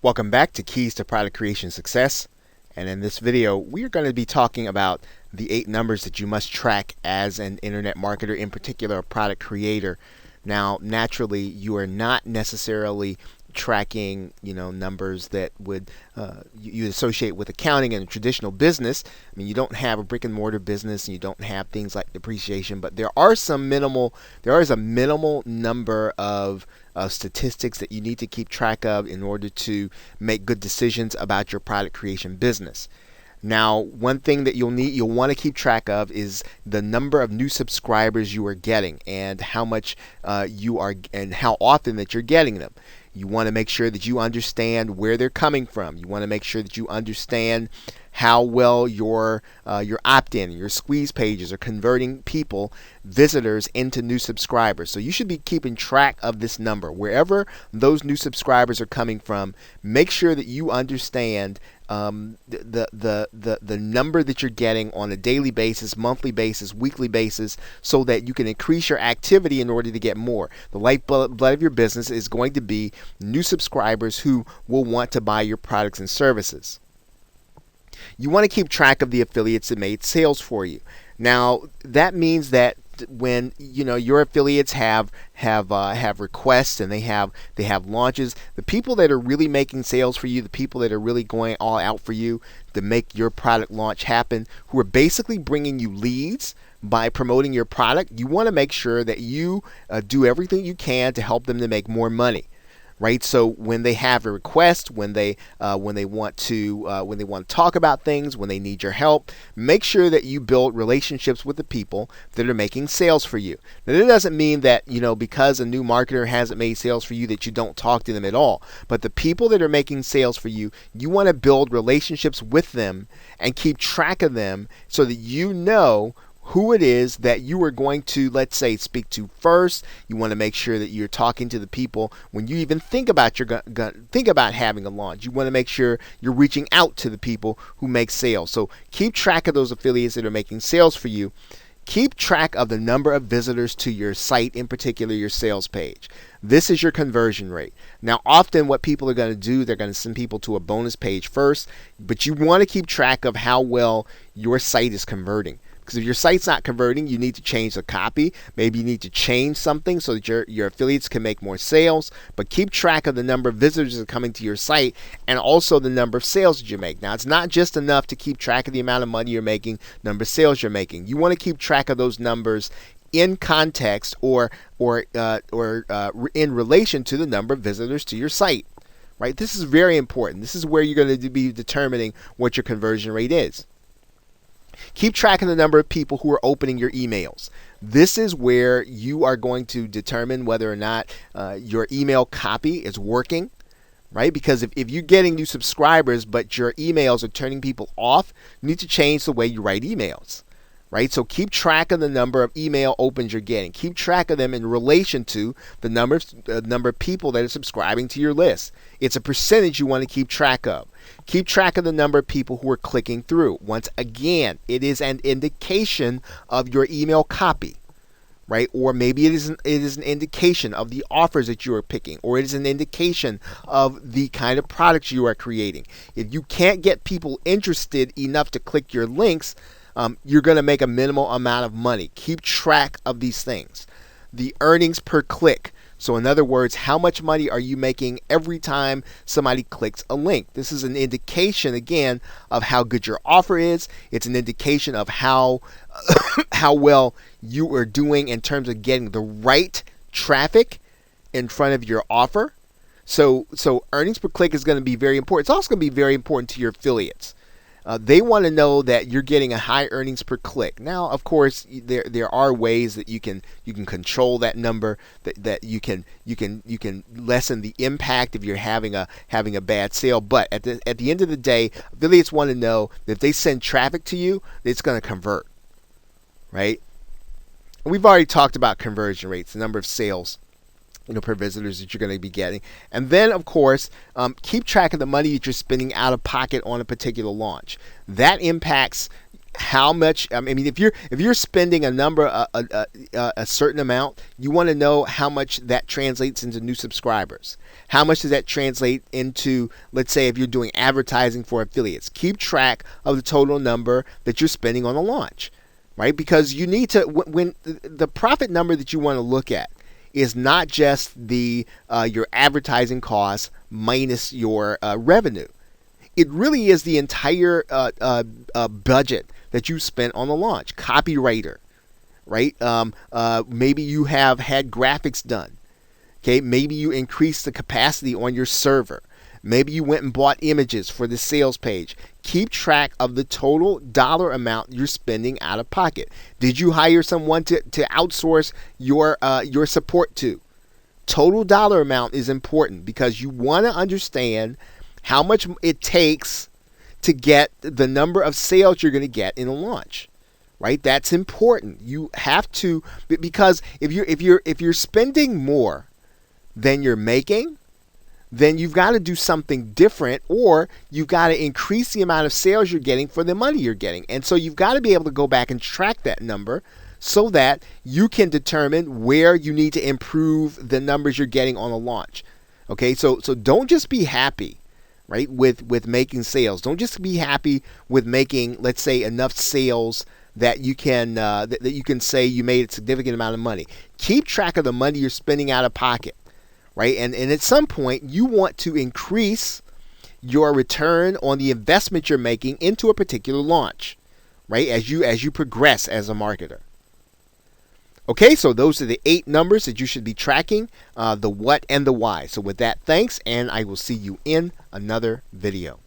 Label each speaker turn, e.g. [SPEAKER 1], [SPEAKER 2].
[SPEAKER 1] Welcome back to Keys to Product Creation Success. And in this video, we are going to be talking about the 8 numbers that you must track as an internet marketer, in particular a product creator. Now, naturally, you are not necessarily tracking, numbers that would you associate with accounting and a traditional business. I mean, you don't have a brick and mortar business, and you don't have things like depreciation, but there is a minimal number of statistics that you need to keep track of in order to make good decisions about your product creation business. Now, one thing that you'll want to keep track of is the number of new subscribers you are getting and how much and how often that you're getting them. You want to make sure that you understand where they're coming from. You want to make sure that you understand how well your opt-in, your squeeze pages are converting visitors into new subscribers. So you should be keeping track of this number. Wherever those new subscribers are coming from, make sure that you understand the number that you're getting on a daily basis, monthly basis, weekly basis, so that you can increase your activity in order to get more. The lifeblood of your business is going to be new subscribers who will want to buy your products and services. You want to keep track of the affiliates that made sales for you. Now, that means that when your affiliates have requests and they have launches, the people that are really making sales for you, the people that are really going all out for you to make your product launch happen, who are basically bringing you leads by promoting your product, you want to make sure that you do everything you can to help them to make more money. Right, so when they have a request, when they want to talk about things, when they need your help, make sure that you build relationships with the people that are making sales for you. Now, that doesn't mean that because a new marketer hasn't made sales for you that you don't talk to them at all. But the people that are making sales for you, you want to build relationships with them and keep track of them so that you know who it is that you are going to, let's say, speak to first. You want to make sure that you're talking to the people when you even think about having a launch. You want to make sure you're reaching out to the people who make sales. So keep track of those affiliates that are making sales for you. Keep track of the number of visitors to your site, in particular your sales page. This is your conversion rate. Now, often what people are going to do, they're going to send people to a bonus page first, but you want to keep track of how well your site is converting. Because if your site's not converting, you need to change the copy. Maybe you need to change something so that your affiliates can make more sales. But keep track of the number of visitors that are coming to your site and also the number of sales that you make. Now, it's not just enough to keep track of the amount of money you're making, number of sales you're making. You want to keep track of those numbers in context or in relation to the number of visitors to your site. Right? This is very important. This is where you're going to be determining what your conversion rate is. Keep track of the number of people who are opening your emails. This is where you are going to determine whether or not your email copy is working, right? Because if you're getting new subscribers but your emails are turning people off, you need to change the way you write emails. Right? So keep track of the number of email opens you're getting. Keep track of them in relation to the number of people that are subscribing to your list. It's a percentage you want to keep track of. Keep track of the number of people who are clicking through. Once again, it is an indication of your email copy. Right? Or maybe it is an indication of the offers that you are picking, or it is an indication of the kind of products you are creating. If you can't get people interested enough to click your links, you're going to make a minimal amount of money. Keep track of these things. The earnings per click. So in other words, how much money are you making every time somebody clicks a link? This is an indication, again, of how good your offer is. It's an indication of how well you are doing in terms of getting the right traffic in front of your offer. So earnings per click is going to be very important. It's also going to be very important to your affiliates. They want to know that you're getting a high earnings per click. Now, of course, there are ways that you can control that number, that you can lessen the impact if you're having a bad sale. But at the end of the day, affiliates want to know that if they send traffic to you, it's going to convert, right? We've already talked about conversion rates, the number of sales per visitors that you're going to be getting. And then, of course, keep track of the money that you're spending out of pocket on a particular launch. That impacts how much. I mean, if you're spending a certain amount, you want to know how much that translates into new subscribers. How much does that translate into, let's say, if you're doing advertising for affiliates? Keep track of the total number that you're spending on the launch, right? Because you need to, when the profit number that you want to look at is not just the your advertising costs minus your revenue. It really is the entire budget that you spent on the launch. Copywriter, right? Maybe you have had graphics done. Okay, maybe you increased the capacity on your server. Maybe you went and bought images for the sales page. Keep track of the total dollar amount you're spending out of pocket. Did you hire someone to outsource your support to? Total dollar amount is important because you want to understand how much it takes to get the number of sales you're going to get in a launch, right? That's important. You have to, because if you're spending more than you're making, then you've got to do something different, or you've got to increase the amount of sales you're getting for the money you're getting. And so you've got to be able to go back and track that number so that you can determine where you need to improve the numbers you're getting on a launch. Okay, so don't just be happy, right, with making sales. Don't just be happy with making, let's say, enough sales that you can that you can say you made a significant amount of money. Keep track of the money you're spending out of pocket, right? And at some point you want to increase your return on the investment you're making into a particular launch, right? As you progress as a marketer. Okay, so those are the 8 numbers that you should be tracking, the what and the why. So with that, thanks, and I will see you in another video.